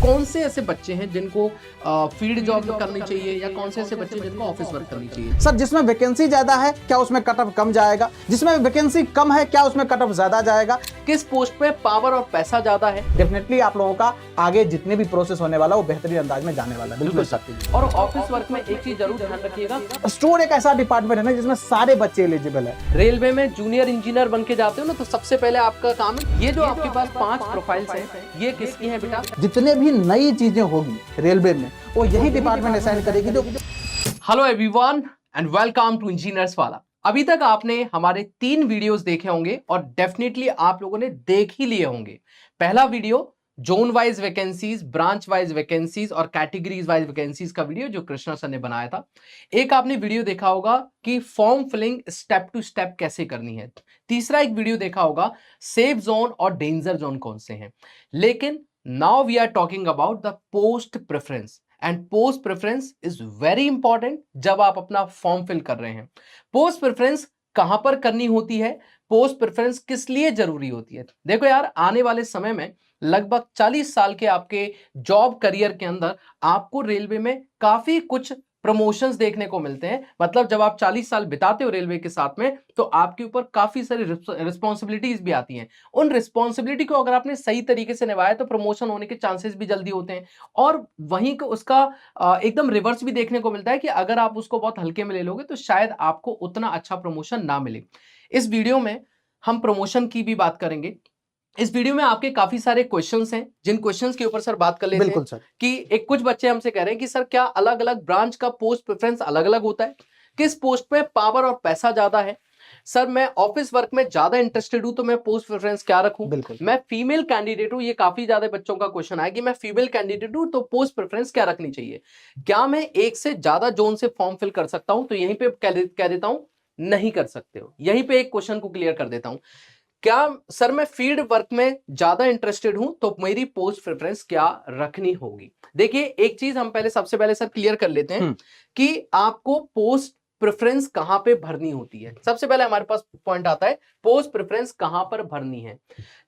कौन से ऐसे बच्चे हैं जिनको फील्ड जॉब करनी चाहिए या कौन से ऐसे बच्चे जिनको ऑफिस वर्क करनी चाहिए? सर, जिसमें वैकेंसी ज्यादा है क्या उसमें कट ऑफ कम जाएगा, जिसमें वैकेंसी कम है क्या उसमें कट ऑफ ज्यादा जाएगा, किस पोस्ट पे पावर और पैसा ज्यादा है? डेफिनेटली आप लोगों का आगे जितने भी प्रोसेस होने वाला है वो बेहतरीन अंदाज में जाने वाला है। बिल्कुल सर। और ऑफिस वर्क में एक चीज जरूर ध्यान रखिएगा, स्टोर एक ऐसा डिपार्टमेंट है ना जिसमें सारे बच्चे एलिजिबल है। रेलवे में जूनियर इंजीनियर बन के जाते हो ना, तो सबसे पहले आपका काम है, ये जो आपके पास 5 प्रोफाइल्स हैं ये किसकी हैं बेटा? जितने भी नई चीजें होगी रेलवे में वो यही डिपार्टमेंट असाइन करेगी। जो hello everyone and welcome to engineers वाला। अभी तक आपने हमारे 3 वीडियोस देखे होंगे और डेफिनेटली आप लोगों ने देख ही लिए होंगे। पहला video zone wise vacancies, branch wise vacancies और कैटेगरीज वाइज वैकेंसीज का वीडियो जो कृष्णा सर ने बनाया था। एक आपने वीडियो देखा होगा कि form filling step to step कैसे करनी है। तीसरा एक वीडियो देखा होगा सेफ जोन और डेंजर जोन कौन से हैं। लेकिन now we are talking about the post preference and post preference is very important जब आप अपना फॉर्म फिल कर रहे हैं। पोस्ट प्रेफरेंस कहां पर करनी होती है, पोस्ट प्रेफरेंस किस लिए जरूरी होती है? देखो यार, आने वाले समय में लगभग 40 साल के आपके जॉब करियर के अंदर आपको रेलवे में काफी कुछ प्रमोशंस देखने को मिलते हैं। मतलब जब आप 40 साल बिताते हो रेलवे के साथ में तो आपके ऊपर काफी सारी रिस्पॉन्सिबिलिटीज भी आती हैं। उन रिस्पॉन्सिबिलिटी को अगर आपने सही तरीके से निभाया तो प्रमोशन होने के चांसेस भी जल्दी होते हैं। और वहीं को उसका एकदम रिवर्स भी देखने को मिलता है कि अगर आप उसको बहुत हल्के में ले लोगे तो शायद आपको उतना अच्छा प्रमोशन ना मिले। इस वीडियो में हम प्रमोशन की भी बात करेंगे। इस वीडियो में आपके काफी सारे क्वेश्चंस हैं जिन क्वेश्चंस के ऊपर सर बात कर लेते हैं। बिल्कुल सर। कि एक कुछ बच्चे हमसे कह रहे हैं कि सर क्या अलग अलग ब्रांच का पोस्ट प्रेफरेंस अलग अलग होता है, किस पोस्ट पे पावर और पैसा ज्यादा है? सर मैं ऑफिस वर्क में ज्यादा इंटरेस्टेड हूं तो मैं पोस्ट प्रेफरेंस क्या रखूं? बिल्कुल। मैं फीमेल कैंडिडेट हूं, ये काफी ज्यादा बच्चों का क्वेश्चन है कि मैं फीमेल कैंडिडेट हूं तो पोस्ट प्रेफरेंस क्या रखनी चाहिए? क्या मैं एक से ज्यादा जोन से फॉर्म फिल कर सकता हूं? तो यहीं पे कह देता हूं नहीं कर सकते हो। यहीं पे एक क्वेश्चन को क्लियर कर देता हूं। क्या सर मैं फील्ड वर्क में ज्यादा इंटरेस्टेड हूं तो मेरी पोस्ट प्रेफरेंस क्या रखनी होगी? देखिए एक चीज हम पहले सबसे पहले सर क्लियर कर लेते हैं कि आपको पोस्ट प्रेफरेंस कहां पे भरनी होती है। सबसे पहले हमारे पास पॉइंट आता है पोस्ट प्रेफरेंस कहां पर भरनी है।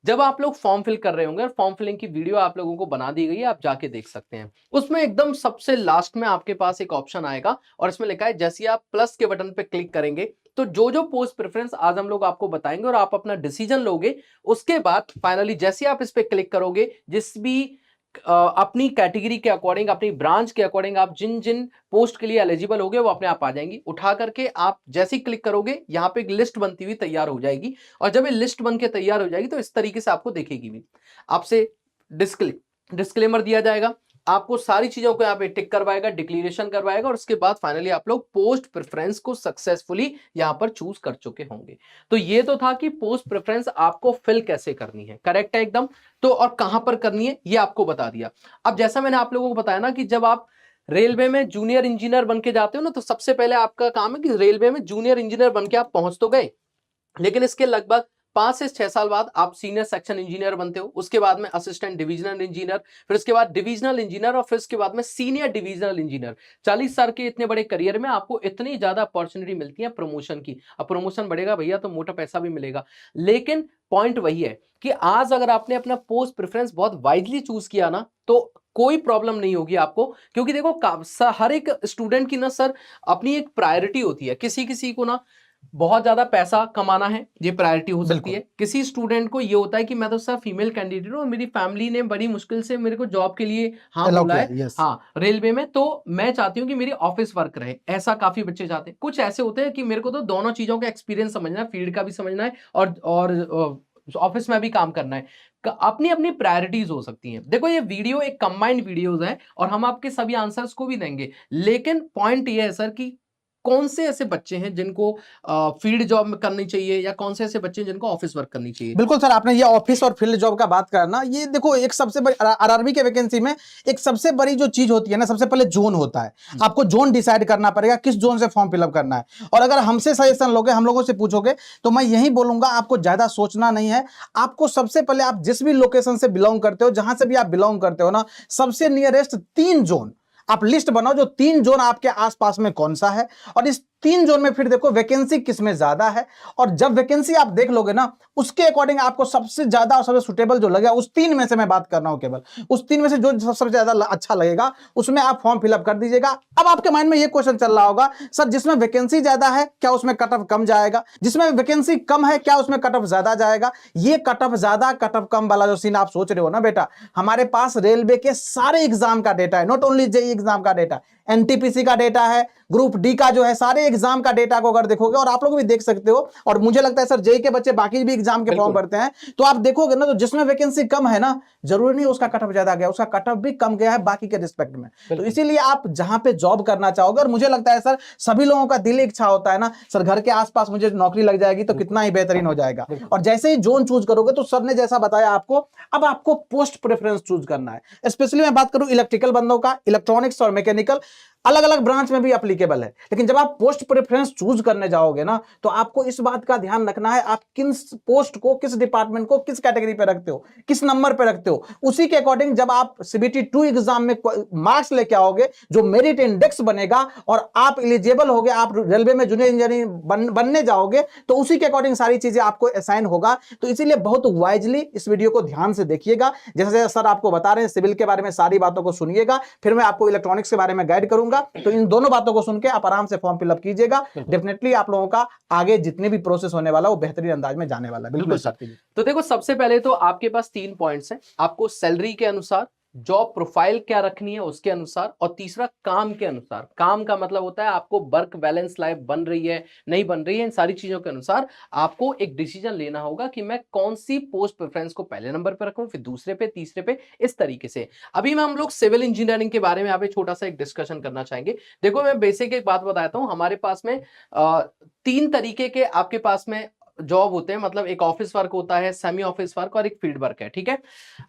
जब आप लोग फॉर्म फिल कर रहे होंगे, फॉर्म फिलिंग की वीडियो आप लोगों को बना दी गई है, आप जाके देख सकते हैं। उसमें एकदम सबसे लास्ट में आपके पास एक ऑप्शन आएगा और इसमें लिखा है जैसे आप प्लस के बटन पे क्लिक करेंगे तो जो पोस्ट प्रेफरेंस आज हम लोग आपको बताएंगे और आप अपना डिसीजन लोगे, उसके बाद फाइनली जैसे आप इस पे क्लिक करोगे, जिस भी अपनी कैटेगरी के अकॉर्डिंग, अपनी ब्रांच के अकॉर्डिंग आप जिन जिन पोस्ट के लिए एलिजिबल होगे वो अपने आप आ जाएंगी। उठा करके आप जैसे ही क्लिक करोगे यहाँ पे एक लिस्ट बनती हुई तैयार हो जाएगी और जब ये लिस्ट बन के तैयार हो जाएगी तो इस तरीके से आपको देखेगी भी। आपसे डिस्क्लेमर दिया जाएगा, आपको सारी चीजों को यहाँ पे टिक करवाएगा, डिक्लेरेशन करवाएगा और उसके बाद फाइनली आप लोग पोस्ट प्रेफरेंस को सक्सेसफुली यहाँ पर चूज कर चुके होंगे। तो ये तो था कि पोस्ट प्रेफरेंस आपको फिल कैसे करनी है, करेक्ट है एकदम। तो और कहां पर करनी है ये आपको बता दिया। अब जैसा मैंने आप लोगों को बताया ना कि जब आप रेलवे में जूनियर इंजीनियर बन के जाते हो ना तो सबसे पहले आपका काम है कि रेलवे में जूनियर इंजीनियर बन के आप पहुंच तो गए, लेकिन इसके लगभग 5 से 6 साल बाद आप सीनियर सेक्शन इंजीनियर बनते हो। उसके बाद में असिस्टेंट डिविजनल इंजीनियर, फिर उसके बाद डिविजनल इंजीनियर और फिर उसके बाद में सीनियर डिविजनल इंजीनियर। 40 साल के इतने बड़े करियर में आपको इतनी ज्यादा अपॉर्चुनिटी मिलती है प्रमोशन की। अब प्रमोशन बढ़ेगा भैया तो मोटा पैसा भी मिलेगा, लेकिन पॉइंट वही है कि आज अगर आपने अपना पोस्ट प्रेफरेंस बहुत वाइजली चूज किया ना तो कोई प्रॉब्लम नहीं होगी आपको। क्योंकि देखो हर एक स्टूडेंट की ना सर अपनी एक प्रायोरिटी होती है। किसी किसी को ना बहुत ज्यादा पैसा कमाना है, ये प्रायोरिटी हो सकती है। किसी स्टूडेंट को ये होता है कि मैं तो सर फीमेल कैंडिडेट हूँ, मेरी फैमिली ने बड़ी मुश्किल से मेरे को जॉब के लिए हाँ बोला है, हाँ रेलवे में, तो मैं चाहती हूँ कि मेरी ऑफिस वर्क रहे। ऐसा काफी बच्चे चाहते हैं। कुछ ऐसे होते हैं कि मेरे को तो दोनों चीजों का एक्सपीरियंस समझना है, फील्ड का भी समझना है और ऑफिस में भी काम करना है। अपनी अपनी प्रायोरिटीज हो सकती हैं। देखो ये वीडियो एक कंबाइंड वीडियोस है और हम आपके सभी आंसर्स को भी देंगे, लेकिन पॉइंट ये है सर कि कौन से ऐसे बच्चे हैं जिनको फील्ड जॉब में करनी चाहिए या कौन से ऐसे बच्चे हैं जिनको ऑफिस वर्क करनी चाहिए। बिल्कुल सर, आपने ये ऑफिस और फील्ड जॉब का बात करना, ये देखो एक सबसे बड़ी आरआरबी के वैकेंसी में एक सबसे बड़ी जो चीज होती है ना, सबसे पहले जोन होता है। आपको जोन डिसाइड करना पड़ेगा किस जोन से फॉर्म फिलअप करना है। और अगर हमसे सजेशन लोगे, हम लोगों से पूछोगे तो मैं यही बोलूंगा आपको ज्यादा सोचना नहीं है। आपको सबसे पहले आप जिस भी लोकेशन से बिलोंग करते हो, जहां से भी आप बिलोंग करते हो ना, सबसे नियरेस्ट 3 जोन आप लिस्ट बनाओ जो 3 जोन आपके आसपास में कौन सा है और इस तीन जोन में फिर देखो वैकेंसी किस में ज्यादा है, और जब वैकेंसी आप देख लोगे ना उसके अकॉर्डिंग आपको सबसे ज्यादा और सबसे सुटेबल जो लगेगा, उस तीन में से मैं बात कर रहा हूं, केवल उस तीन में से जो सबसे ज्यादा अच्छा लगेगा उसमें आप फॉर्म फिलअप कर दीजिएगा। अब आपके माइंड में ये क्वेश्चन चल रहा होगा, सर जिसमें वैकेंसी ज्यादा है क्या उसमें कट ऑफ कम जाएगा, जिसमें वैकेंसी कम है क्या उसमें कट ऑफ ज्यादा जाएगा? ये कट ऑफ ज्यादा कट ऑफ कम वाला जो सीन आप सोच रहे हो ना बेटा, हमारे पास रेलवे के सारे एग्जाम का डेटा है, नॉट ओनली जेई एग्जाम का डेटा, एनटीपीसी का डेटा है, ग्रुप डी का जो है, सारे एग्जाम का डेटा को अगर देखोगे, और आप लोग भी देख सकते हो, और मुझे लगता है सर जेई के बच्चे बाकी भी एग्जाम के फॉर्म भरते हैं, तो आप देखोगे ना तो जिसमें वैकेंसी कम है ना, जरूरी नहीं उसका कट ऑफ ज्यादा गया, उसका कट ऑफ भी कम गया है बाकी के रिस्पेक्ट में। तो इसीलिए आप जहां पे जॉब करना चाहोगे, और मुझे लगता है सर सभी लोगों का दिल इच्छा होता है ना, सर घर के आसपास मुझे नौकरी लग जाएगी तो कितना ही बेहतरीन हो जाएगा, और जैसे ही जोन चूज करोगे तो सर ने जैसा बताया आपको, अब आपको पोस्ट प्रेफरेंस चूज करना है। स्पेशली मैं बात करूं इलेक्ट्रिकल बंदों का, इलेक्ट्रॉनिक्स और मैकेनिकल अलग अलग ब्रांच में भी एप्लीकेबल है, लेकिन जब आप पोस्ट प्रेफरेंस चूज करने जाओगे ना तो आपको इस बात का ध्यान रखना है आप किस पोस्ट को, किस डिपार्टमेंट को, किस कैटेगरी पे रखते हो, किस नंबर पे रखते हो, उसी के अकॉर्डिंग जब आप सीबीटी 2 एग्जाम में मार्क्स लेके आओगे, जो मेरिट इंडेक्स बनेगा और आप एलिजिबल होगे, आप रेलवे में जूनियर इंजीनियर बनने जाओगे, तो उसी के अकॉर्डिंग सारी चीजें आपको असाइन होगा। तो इसीलिए बहुत वाइजली इस वीडियो को ध्यान से देखिएगा, जैसे सर आपको बता रहे हैं सिविल के बारे में सारी बातों को सुनिएगा, फिर मैं आपको इलेक्ट्रॉनिक्स के बारे में गाइड करूंगा, तो इन दोनों बातों को सुन के आप आराम से फॉर्म फिलअप कीजिएगा, डेफिनेटली आप लोगों का आगे जितने भी प्रोसेस होने वाला वो बेहतरीन अंदाज में जाने वाला है। बिल्कुल सर। तो देखो सबसे पहले तो आपके पास 3 पॉइंट्स हैं, आपको सैलरी के अनुसार, जॉब प्रोफाइल क्या रखनी है उसके अनुसार, और तीसरा काम के अनुसार। काम का मतलब होता है आपको वर्क बैलेंस लाइफ बन रही है नहीं बन रही है, इन सारी चीजों के अनुसार आपको एक डिसीजन लेना होगा कि मैं कौन सी पोस्ट प्रेफरेंस को पहले नंबर पे रखूं, फिर दूसरे पे, तीसरे पे, इस तरीके से। अभी हम लोग सिविल इंजीनियरिंग के बारे में यहाँ पे छोटा सा एक डिस्कशन करना चाहेंगे। देखो मैं बेसिक एक बात बताता हूँ, हमारे पास में 3 तरीके के आपके पास में जॉब होते हैं, मतलब एक ऑफिस वर्क होता है, सेमी ऑफिस वर्क और एक फील्ड वर्क है, ठीक है।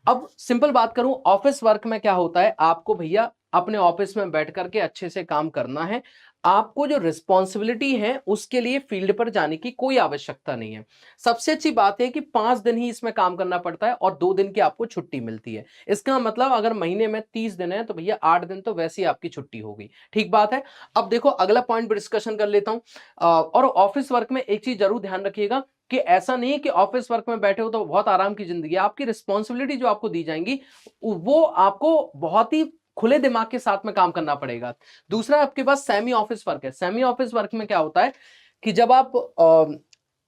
अब सिंपल बात करूं, ऑफिस वर्क में क्या होता है, आपको भैया अपने ऑफिस में बैठ करके अच्छे से काम करना है, आपको जो रिस्पॉन्सिबिलिटी है उसके लिए फील्ड पर जाने की कोई आवश्यकता नहीं है। सबसे अच्छी बात है कि 5 दिन ही इसमें काम करना पड़ता है और 2 दिन की आपको छुट्टी मिलती है। इसका मतलब अगर महीने में 30 दिन है तो भैया 8 दिन तो वैसे ही आपकी छुट्टी होगी, ठीक बात है। अब देखो अगला पॉइंट पर डिस्कशन कर लेता हूं, और ऑफिस वर्क में एक चीज जरूर ध्यान रखिएगा कि ऐसा नहीं है कि ऑफिस वर्क में बैठे हो तो बहुत आराम की जिंदगी है, आपकी रिस्पॉन्सिबिलिटी जो आपको दी जाएंगी वो आपको बहुत ही खुले दिमाग के साथ में काम करना पड़ेगा। दूसरा आपके पास सेमी ऑफिस वर्क है। सेमी ऑफिस वर्क में क्या होता है कि जब आप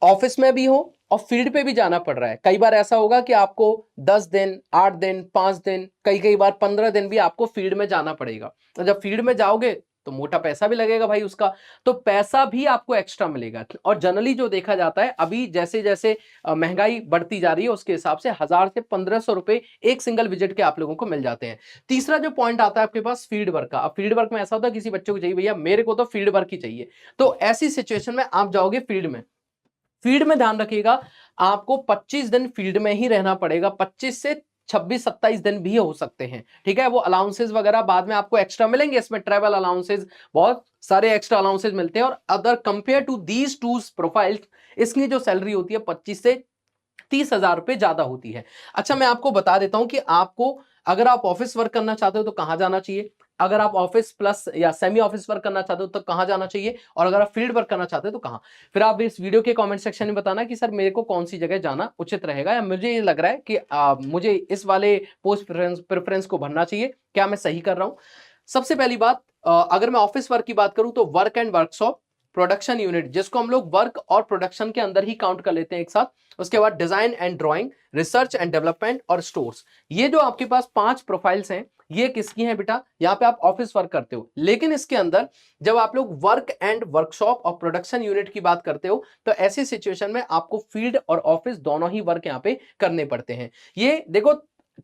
ऑफिस में भी हो और फील्ड पे भी जाना पड़ रहा है, कई बार ऐसा होगा कि आपको 10 दिन, 8 दिन, 5 दिन, कई बार 15 दिन भी आपको फील्ड में जाना पड़ेगा। तो जब फील्ड में जाओगे तो मोटा पैसा भी लगेगा भाई उसका, तो पैसा भी आपको एक्स्ट्रा मिलेगा। और जनरली जो देखा जाता है अभी जैसे जैसे महंगाई बढ़ती जा रही है उसके हिसाब से 1000 से 1500 रुपए एक सिंगल विजिट के आप लोगों को मिल जाते हैं। तीसरा जो पॉइंट आता है आपके पास फील्ड वर्क का। अब फील्ड वर्क में ऐसा होता है किसी बच्चे को चाहिए भैया मेरे को तो फील्ड वर्क ही चाहिए, तो ऐसी सिचुएशन में आप जाओगे फील्ड में। फील्ड में ध्यान रखिएगा आपको 25 दिन फील्ड में ही रहना पड़ेगा, 25 से 26-27 दिन भी हो सकते हैं, ठीक है। वो अलाउंसेस वगैरह बाद में आपको एक्स्ट्रा मिलेंगे, इसमें ट्रैवल अलाउंसेस, बहुत सारे एक्स्ट्रा अलाउंसेस मिलते हैं। और other compare to these two profiles इसकी जो सैलरी होती है 25 से 30,000 रुपए ज्यादा होती है। अच्छा मैं आपको बता देता हूं कि आपको अगर आप ऑफिस वर्क करना चाहते हो तो कहां जाना चाहिए, अगर आप ऑफिस प्लस या सेमी ऑफिस वर्क करना चाहते हो तो कहां जाना चाहिए, और अगर आप फील्ड वर्क करना चाहते हो तो कहां। फिर आप इस वीडियो के कमेंट सेक्शन में बताना कि सर मेरे को कौन सी जगह जाना उचित रहेगा, या मुझे ये लग रहा है कि मुझे इस वाले पोस्ट प्रेफरेंस को भरना चाहिए, क्या मैं सही कर रहा हूं। सबसे पहली बात, अगर मैं ऑफिस वर्क की बात करूं तो work and workshop, production unit जिसको हम लोग वर्क और प्रोडक्शन के अंदर ही काउंट कर लेते हैं एक साथ, उसके बाद design and drawing, research and development और स्टोर्स। ये जो आपके पास 5 प्रोफाइल्स हैं ये किसकी हैं बेटा, यहाँ पे आप ऑफिस वर्क करते हो, लेकिन इसके अंदर जब आप लोग वर्क एंड वर्कशॉप और प्रोडक्शन यूनिट की बात करते हो तो ऐसी सिचुएशन में आपको फील्ड और ऑफिस दोनों ही वर्क यहाँ पे करने पड़ते हैं। ये देखो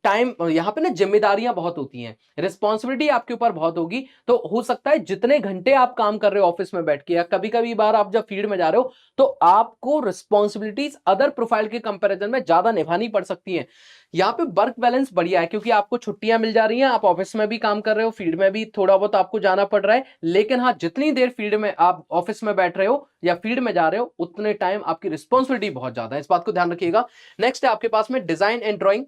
टाइम यहाँ पे ना जिम्मेदारियां बहुत होती हैं, रिस्पॉन्सिबिलिटी आपके ऊपर बहुत होगी, तो हो सकता है जितने घंटे आप काम कर रहे हो ऑफिस में बैठ के, या कभी कभी बार आप जब फील्ड में जा रहे हो तो आपको रिस्पॉन्सिबिलिटीज अदर प्रोफाइल के कंपैरिजन में ज्यादा निभानी पड़ सकती हैं। यहाँ पे वर्क बैलेंस बढ़िया है क्योंकि आपको छुट्टियां मिल जा रही हैं, आप ऑफिस में भी काम कर रहे हो, फील्ड में भी थोड़ा बहुत आपको जाना पड़ रहा है, लेकिन हाँ जितनी देर फील्ड में आप ऑफिस में बैठ रहे हो या फील्ड में जा रहे हो उतने टाइम आपकी रिस्पॉन्सिबिलिटी बहुत ज्यादा है, इस बात को ध्यान रखिएगा। नेक्स्ट है आपके पास में डिजाइन एंड ड्राइंग।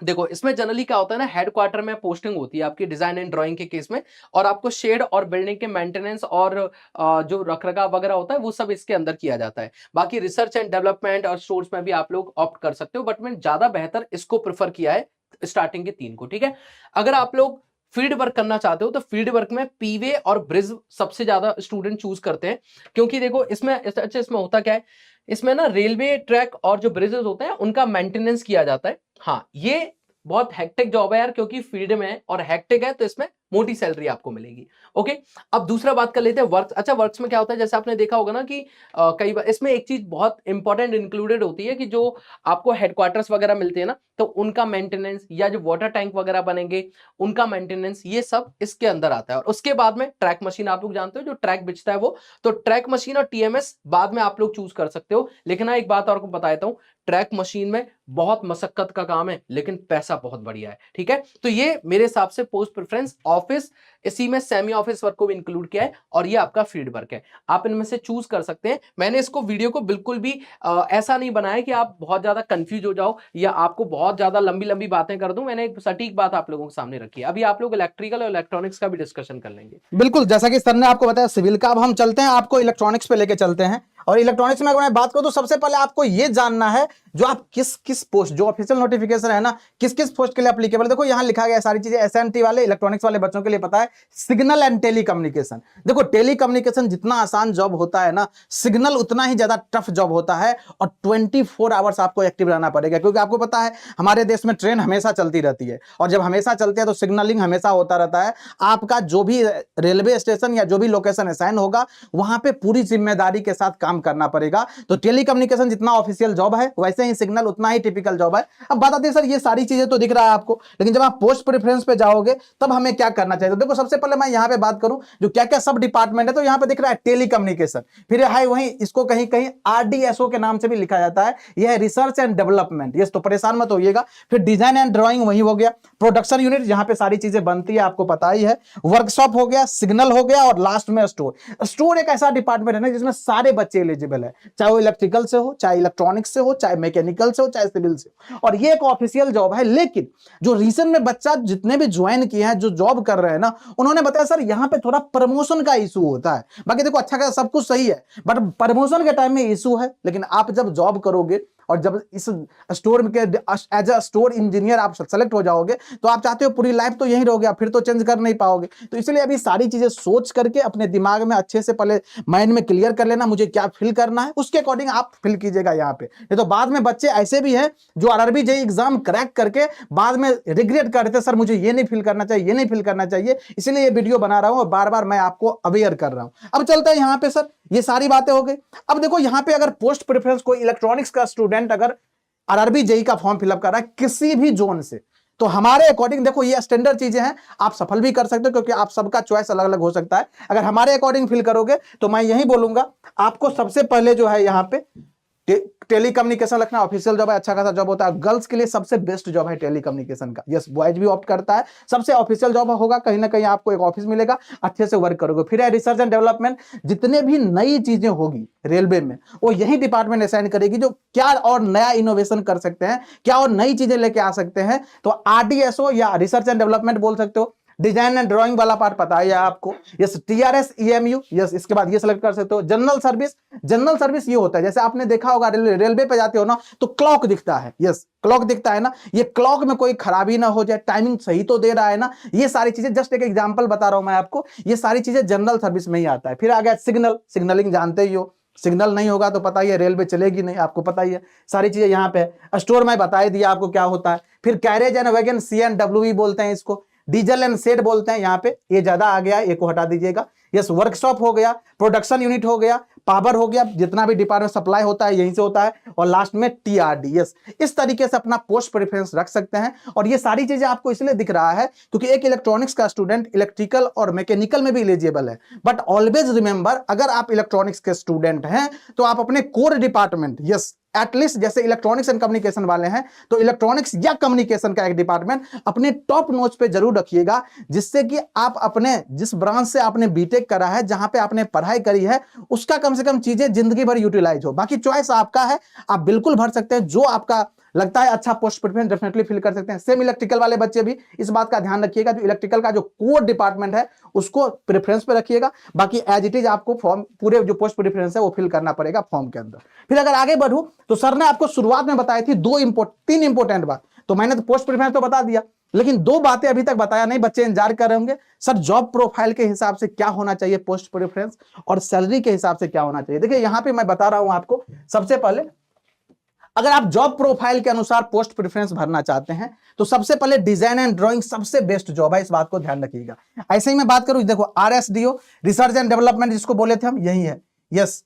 देखो इसमें जनरली क्या होता है ना, हेडक्वार्टर में पोस्टिंग होती है आपकी डिजाइन एंड ड्राइंग के केस में, और आपको शेड और बिल्डिंग के मेंटेनेंस और जो रखरखाव वगैरह होता है वो सब इसके अंदर किया जाता है। बाकी रिसर्च एंड डेवलपमेंट और स्टोर्स में भी आप लोग ऑप्ट कर सकते हो, बट मैंने ज्यादा बेहतर इसको प्रेफर किया है स्टार्टिंग के 3 को, ठीक है। अगर आप लोग फील्ड वर्क करना चाहते हो तो फील्ड वर्क में पीवे और ब्रिज सबसे ज्यादा स्टूडेंट चूज करते हैं, क्योंकि देखो इसमें अच्छा इसमें होता क्या है, इसमें ना रेलवे ट्रैक और जो ब्रिजेस होते हैं उनका मेंटेनेंस किया जाता है। हाँ, ये बहुत हेक्टिक जॉब है यार, क्योंकि फील्ड में है और हेक्टिक है, तो इसमें मोटी सैलरी आपको मिलेगी। ओके, अब दूसरा बात कर लेते हैं वर्क्स। अच्छा, वर्क्स में क्या होता है, जैसे आपने देखा होगा ना कि कई बार इसमें एक चीज बहुत इंपॉर्टेंट इंक्लूडेड होती है कि जो आपको हेडक्वार्टर्स वगैरह मिलते हैं ना, तो उनका मेंटेनेंस या जो वाटर टैंक वगैरह बनेंगे उनका मेंटेनेंस, ये सब इसके अंदर आता है। और उसके बाद में ट्रैक मशीन, आप लोग जानते हो जो ट्रैक बिछता है वो, तो ट्रैक मशीन और टीएमएस बाद में आप लोग चूज कर सकते हो। लेकिन हाँ, एक बात और को बता देता हूं, ट्रैक मशीन में बहुत मशक्कत का काम है लेकिन पैसा बहुत बढ़िया है, ठीक है। तो ये मेरे हिसाब से पोस्ट प्रेफरेंस, ऑफिस, इसी में सेमी ऑफिस वर्क को भी इंक्लूड किया है, और ये आपका फील्ड वर्क है। आप इनमें से चूज कर सकते हैं। मैंने इसको वीडियो को बिल्कुल भी ऐसा नहीं बनाया कि आप बहुत ज्यादा कंफ्यूज हो जाओ या आपको बहुत ज्यादा लंबी लंबी बातें कर दूं। मैंने एक सटीक बात आप लोगों के सामने रखी है। अभी आप लोग इलेक्ट्रिकल और इलेक्ट्रॉनिक्स का भी डिस्कशन कर लेंगे। बिल्कुल, जैसा कि सर ने आपको बताया सिविल का, अब हम चलते हैं आपको इलेक्ट्रॉनिक्स पे लेके चलते हैं। और इलेक्ट्रॉनिक्स में अगर मैं बात करूं तो सबसे पहले आपको ये जानना है जो आप किस किस पोस्ट, जो ऑफिशियल नोटिफिकेशन है ना, किस किस पोस्ट के लिए एप्लीकेबल। देखो यहाँ लिखा गया है सारी चीजें, एसएमटी वाले इलेक्ट्रॉनिक्स वाले बच्चों के लिए पता है, सिग्नल एंड टेलीकम्युनिकेशन। देखो टेलीकम्युनिकेशन जितना आसान जॉब होता है ना, सिग्नल उतना ही ज्यादा टफ जॉब होता है, और 24 आवर्स आपको एक्टिव रहना पड़ेगा, क्योंकि आपको पता है हमारे देश में ट्रेन हमेशा चलती रहती है, और जब हमेशा चलती है तो सिग्नलिंग हमेशा होता रहता है। आपका जो भी रेलवे स्टेशन या जो भी लोकेशन असाइन होगा वहां पे पूरी जिम्मेदारी के साथ काम करना पड़ेगा। तो टेलीकम्युनिकेशन जितना ऑफिशियल जॉब है, वैसे ही सिग्नल उतना ही टिपिकल जॉब है। अब बात आती है सर ये सारी चीजें तो दिख रहा है आपको, लेकिन जब आप पोस्ट प्रेफरेंस पे जाओगे तब हमें क्या करना चाहिए। तो देखो सबसे पहले मैं यहाँ पे बात करूं जो क्या क्या सब डिपार्टमेंट है, तो यहाँ पे दिख रहा है टेलीकम्युनिकेशन, फिर है वहीं इसको कहीं कहीं आरडीएसओ के नाम से भी लिखा जाता है, यह है रिसर्च एंड डेवलपमेंट। ये तो परेशान मत होइएगा। फिर डिजाइन एंड ड्राइंग वही हो गया, प्रोडक्शन यूनिट जहां पे सारी चीजें बनती है आपको पता ही है, वर्कशॉप हो गया, सिग्नल हो गया, और लास्ट में स्टोर। स्टोर एक ऐसा डिपार्टमेंट है ना जिसमें सारे बच्चे एलिजिबल है, चाहे वो इलेक्ट्रिकल से हो, चाहे इलेक्ट्रॉनिक्स से हो, चाहे मैकेनिकल से हो, चाहे सिविल से हो, और ये एक ऑफिशियल जॉब है। लेकिन जो रीसेंट में बच्चा जितने भी ज्वाइन किए हैं, जो जॉब कर रहे हैं ना, उन्होंने बताया सर यहाँ पे थोड़ा प्रमोशन का इशू होता है। बाकी देखो अच्छा का सब कुछ सही है, बट प्रमोशन के टाइम में इशू है। लेकिन आप जब जॉब करोगे और जब इस स्टोर के एज अ स्टोर इंजीनियर आप सेलेक्ट हो जाओगे, तो आप चाहते हो पूरी लाइफ तो यहीं रहोगे, आप फिर तो चेंज कर नहीं पाओगे। तो इसलिए अभी सारी चीजें सोच करके अपने दिमाग में अच्छे से पहले माइंड में क्लियर कर लेना, मुझे क्या फिल करना है, उसके अकॉर्डिंग आप फिल कीजिएगा यहाँ पे। नहीं तो बाद में बच्चे ऐसे भी हैं जो आरआरबी जेईई एग्जाम क्रैक करके बाद में रिग्रेट करते, सर मुझे ये नहीं फिल करना चाहिए, ये नहीं फिल करना चाहिए। इसलिए ये वीडियो बना रहा हूं और बार बार मैं आपको अवेयर कर रहा हूं। अब चलते हैं यहाँ पे सर, ये सारी बातें हो गई। अब देखो यहाँ पे अगर पोस्ट प्रेफरेंस कोई इलेक्ट्रॉनिक्स का स्टूडेंट अगर आरआरबी जेईई का फॉर्म फिलअप कर रहा है किसी भी जोन से, तो हमारे अकॉर्डिंग देखो ये स्टैंडर्ड चीजें हैं, आप सफल भी कर सकते हो, क्योंकि आप सबका चॉइस अलग अलग हो सकता है। अगर हमारे अकॉर्डिंग फिल करोगे तो मैं यही बोलूंगा, आपको सबसे पहले जो है यहाँ पे टेलीकम्युनिकेशन रखना ऑफिशियल जॉब है, अच्छा खासा जॉब होता है। गर्ल्स के लिए सबसे बेस्ट जॉब है टेलीकम्युनिकेशन का। यस, बॉयज भी ऑप्ट करता है, सबसे ऑफिशियल जॉब होगा, कहीं ना कहीं आपको एक ऑफिस मिलेगा, अच्छे से वर्क करोगे। फिर है रिसर्च एंड डेवलपमेंट, जितने भी नई चीजें होगी रेलवे में वो यही डिपार्टमेंट असाइन करेगी, जो क्या और नया इनोवेशन कर सकते हैं, क्या और नई चीजें लेके आ सकते हैं, तो आरडीएसओ या रिसर्च एंड डेवलपमेंट बोल सकते हो। डिजाइन एंड ड्राइंग वाला पार्ट पता है आपको, यस। टीआरएस ईएमयू, यस, इसके बाद ये सेलेक्ट कर सकते हो। जनरल सर्विस, जनरल सर्विस ये होता है जैसे आपने देखा होगा रेलवे पे जाते हो ना तो क्लॉक दिखता है, यस क्लॉक दिखता है ना, ये क्लॉक में कोई खराबी ना हो जाए, टाइमिंग सही तो दे रहा है ना, ये सारी चीजें, जस्ट एक एग्जांपल बता रहा हूं मैं आपको, ये सारी चीजें जनरल सर्विस में ही आता है। फिर आ गया सिग्नल, सिग्नलिंग जानते ही हो, सिग्नल नहीं होगा तो पता ही है रेलवे चलेगी नहीं, आपको पता ही है, सारी चीजें यहाँ पे है। स्टोर में बता ही दिया आपको क्या होता है। फिर कैरेज एंड वैगन, CNWE बोलते हैं इसको, डीजल एंड शेड बोलते हैं यहाँ पे, ये ज्यादा आ गया, ये को हटा दीजिएगा। यस, वर्कशॉप हो गया, प्रोडक्शन यूनिट हो गया, पावर हो गया, जितना भी डिपार्टमेंट सप्लाई होता है यहीं से होता है, और लास्ट में टीआरडी। यस, इस तरीके से अपना पोस्ट प्रेफरेंस रख सकते हैं। और ये सारी चीजें आपको इसलिए दिख रहा है क्योंकि एक इलेक्ट्रॉनिक्स का स्टूडेंट इलेक्ट्रिकल और मैकेनिकल में भी एलिजिबल है। बट ऑलवेज रिमेंबर, अगर आप इलेक्ट्रॉनिक्स के स्टूडेंट हैं तो आप अपने कोर डिपार्टमेंट, यस एटलीस्ट जैसे इलेक्ट्रॉनिक्स एंड कम्युनिकेशन वाले हैं तो इलेक्ट्रॉनिक्स या कम्युनिकेशन का एक डिपार्टमेंट अपने टॉप नोच पे जरूर रखिएगा, जिससे कि आप अपने जिस ब्रांच से आपने बीटेक करा है, जहां पे आपने पढ़ाई करी है, उसका कम से कम चीजें जिंदगी भर यूटिलाइज हो। बाकी चॉइस आपका है, आप बिल्कुल भर सकते हैं जो आपका लगता है अच्छा पोस्ट प्रेफरेंस डेफिनेटली फिल कर सकते हैं। सेम इलेक्ट्रिकल वाले बच्चे भी इस बात का ध्यान रखिएगा, जो इलेक्ट्रिकल का जो कोर डिपार्टमेंट है उसको प्रेफरेंस पे रखिएगा, बाकी एज इट इज आपको फॉर्म पूरे जो पोस्ट प्रेफरेंस है वो फिल करना पड़ेगा फॉर्म के अंदर। फिर अगर आगे बढ़ूं तो सर ने आपको शुरुआत में बताई थी तीन इंपॉर्टेंट बात, तो मैंने तो पोस्ट प्रेफरेंस तो बता दिया, लेकिन 2 बातें अभी तक बताया नहीं। बच्चे इंतजार कर रहे होंगे सर जॉब प्रोफाइल के हिसाब से क्या होना चाहिए पोस्ट प्रेफरेंस और सैलरी के हिसाब से क्या होना चाहिए। देखिए यहां पे मैं बता रहा हूं आपको, सबसे पहले अगर आप जॉब प्रोफाइल के अनुसार पोस्ट प्रेफरेंस भरना चाहते हैं तो सबसे पहले डिजाइन एंड ड्राइंग सबसे बेस्ट जॉब है, इस बात को ध्यान रखिएगा। ऐसे ही मैं बात करूं, देखो RSDO रिसर्च एंड डेवलपमेंट जिसको बोले थे हम, यही है। यस,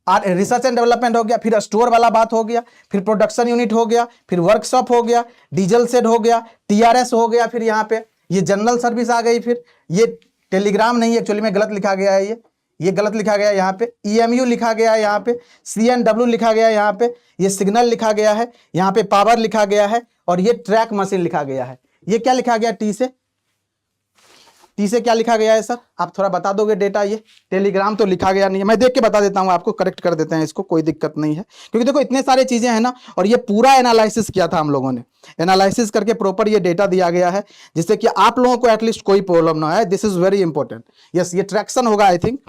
रिसर्च एंड डेवलपमेंट हो गया, फिर स्टोर वाला बात हो गया, फिर प्रोडक्शन यूनिट हो गया, फिर वर्कशॉप हो गया, डीजल सेट हो गया, TRS हो गया, फिर यहाँ पे ये जनरल सर्विस आ गई, फिर ये टेलीग्राम नहीं, एक्चुअली में गलत लिखा गया है, ये गलत लिखा गया है यहाँ पे, EMU लिखा गया है यहाँ पे, CNW लिखा गया है यहाँ पे, ये सिग्नल लिखा गया है यहाँ पे, पावर लिखा गया है, और ये ट्रैक मशीन लिखा गया है। ये क्या लिखा गया टी से क्या लिखा गया है सर, आप थोड़ा बता दोगे डेटा? ये टेलीग्राम तो लिखा गया नहीं है, मैं देख के बता देता हूँ आपको, करेक्ट कर देते हैं इसको, कोई दिक्कत नहीं है, क्योंकि देखो इतने सारे चीजें हैं ना, और ये पूरा एनालिसिस किया था हम लोगों ने, एनालिसिस करके प्रॉपर ये डेटा दिया गया है जिससे कि आप लोगों को एटलीस्ट कोई प्रॉब्लम ना है। This is very important. Yes, ये ट्रैक्शन होगा आई थिंक।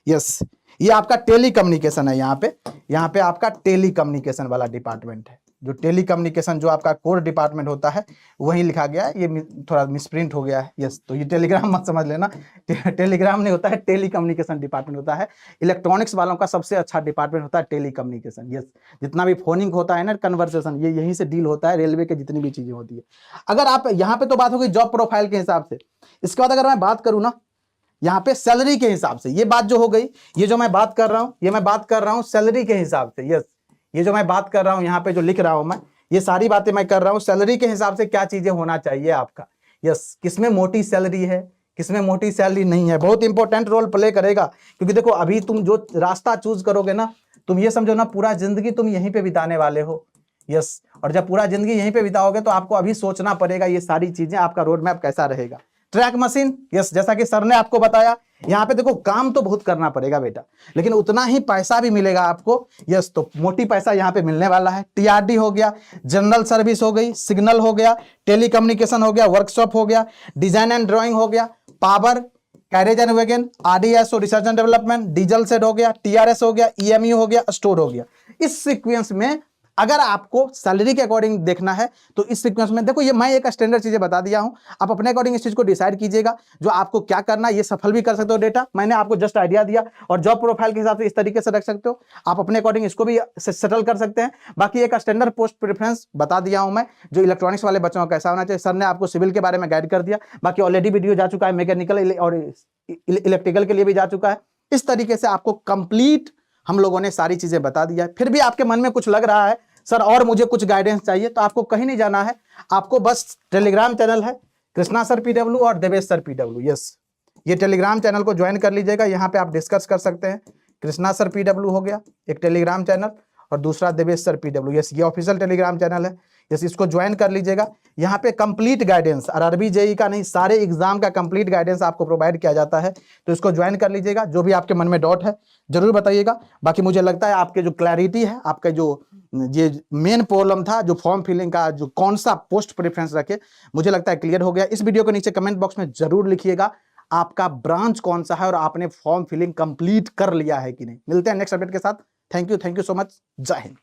यस, ये आपका टेली कम्युनिकेशन है, यहाँ पे आपका टेली कम्युनिकेशन वाला डिपार्टमेंट है, जो टेली कम्युनिकेशन जो आपका कोर डिपार्टमेंट होता है वही लिखा गया है, ये थोड़ा मिसप्रिंट हो गया है। यस, तो ये टेलीग्राम मत समझ लेना, टेलीग्राम नहीं होता है, टेली कम्युनिकेशन डिपार्टमेंट होता है। इलेक्ट्रॉनिक्स वालों का सबसे अच्छा डिपार्टमेंट होता है टेली कम्युनिकेशन। यस, जितना भी फोनिंग होता है ना, कन्वर्सेशन, ये यहीं से डील होता है, रेलवे के जितनी भी चीजें होती है। अगर आप यहाँ पे तो बात हो गई जॉब प्रोफाइल के हिसाब से, इसके बाद अगर मैं बात करूँ ना यहाँ पे सैलरी के हिसाब से, ये बात जो हो गई, ये जो मैं बात कर रहा हूँ, ये मैं बात कर रहा हूँ सैलरी के हिसाब से। यस, ये जो मैं बात कर रहा हूँ यहाँ पे जो लिख रहा हूँ मैं, ये सारी बातें मैं कर रहा हूँ सैलरी के हिसाब से, क्या चीजें होना चाहिए आपका। यस, किसमें मोटी सैलरी है, किसमें मोटी सैलरी नहीं है, बहुत इंपॉर्टेंट रोल प्ले करेगा। क्योंकि देखो अभी तुम जो रास्ता चूज करोगे ना, तुम ये समझो ना पूरा जिंदगी तुम यहीं पे बिताने वाले हो। यस, और जब पूरा जिंदगी यहीं पे बिताओगे तो आपको अभी सोचना पड़ेगा ये सारी चीजें, आपका रोड मैप कैसा रहेगा। ट्रैक मशीन, यस, जैसा कि सर ने आपको बताया, यहाँ पे देखो काम तो बहुत करना पड़ेगा बेटा, लेकिन उतना ही पैसा भी मिलेगा आपको। यस, तो मोटी पैसा यहाँ पे मिलने वाला है। TRD हो गया, जनरल सर्विस हो गई, सिग्नल हो गया, टेली कम्युनिकेशन हो गया, वर्कशॉप हो गया, डिजाइन एंड ड्राइंग हो गया, power, carriage and wagon, RDSO research and development, diesel set हो गया, TRS हो गया, EMU हो गया, स्टोर हो गया। इस सीक्वेंस में अगर आपको सैलरी के अकॉर्डिंग देखना है तो इस सीक्वेंस में देखो, ये मैं एक स्टैंडर्ड चीजें बता दिया हूं, आप अपने अकॉर्डिंग इस चीज को डिसाइड कीजिएगा जो आपको क्या करना है। ये सफल भी कर सकते हो डेटा, मैंने आपको जस्ट आइडिया दिया, और जॉब प्रोफाइल के हिसाब से इस तरीके से रख सकते हो, आप अपने अकॉर्डिंग इसको भी सेटल कर सकते हैं। बाकी एक स्टैंडर्ड पोस्ट प्रेफरेंस बता दिया हूं मैं, जो इलेक्ट्रॉनिक्स वाले बच्चों का कैसा होना चाहिए। सर ने आपको सिविल के बारे में गाइड कर दिया, बाकी ऑलरेडी वीडियो जा चुका है, मैकेनिकल और इलेक्ट्रिकल के लिए भी जा चुका है। इस तरीके से आपको कंप्लीट हम लोगों ने सारी चीजें बता दिया। फिर भी आपके मन में कुछ लग रहा है सर और मुझे कुछ गाइडेंस चाहिए, तो आपको कहीं नहीं जाना है, आपको बस टेलीग्राम चैनल है कृष्णा सर PW और देवेश सर PW। यस, ये टेलीग्राम चैनल को ज्वाइन कर लीजिएगा, यहाँ पे आप डिस्कस कर सकते हैं। कृष्णा सर PW हो गया एक टेलीग्राम चैनल, और दूसरा देवेश सर PW। यस, ये ऑफिशियल टेलीग्राम चैनल है। यस, इसको ज्वाइन कर लीजिएगा। यहाँ पे कंप्लीट गाइडेंस, RRB JEE का नहीं, सारे एग्जाम का कंप्लीट गाइडेंस आपको प्रोवाइड किया जाता है, तो इसको ज्वाइन कर लीजिएगा। जो भी आपके मन में डाउट है जरूर बताइएगा। बाकी मुझे लगता है आपके जो क्लैरिटी है, आपका जो ये मेन प्रॉब्लम था जो फॉर्म फिलिंग का, जो कौन सा पोस्ट प्रेफरेंस रखे, मुझे लगता है क्लियर हो गया। इस वीडियो के नीचे कमेंट बॉक्स में जरूर लिखिएगा आपका ब्रांच कौन सा है और आपने फॉर्म फिलिंग कंप्लीट कर लिया है कि नहीं। मिलते हैं नेक्स्ट अपडेट के साथ। Thank you so much. जय हिंद।